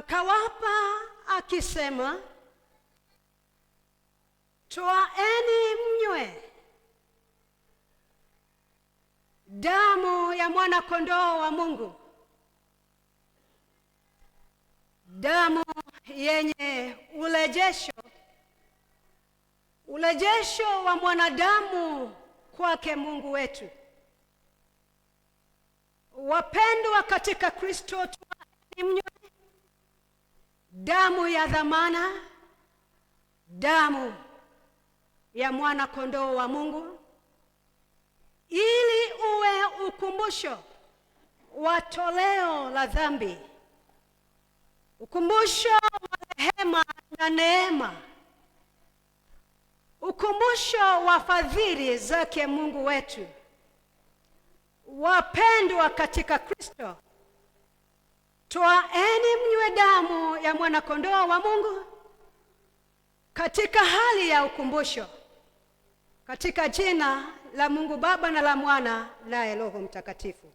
akawapa akisema, twaeni mnywe damu ya mwana kondoo wa Mungu, damu yenye urejesho wa mwanadamu kwake Mungu wetu. Wapendwa katika Kristo, twaeni mnywe damu ya dhamana, damu ya mwana kondoo wa Mungu, ili uwe ukumbusho wa toleo la dhambi, ukumbusho wa rehema na neema, ukumbusho wa fadhili zake Mungu wetu. Wapendwa katika Kristo, twaeni mnywe damu ya mwana kondoo wa Mungu katika hali ya ukumbusho, katika jina la Mungu Baba na la Mwana naye Roho Mtakatifu.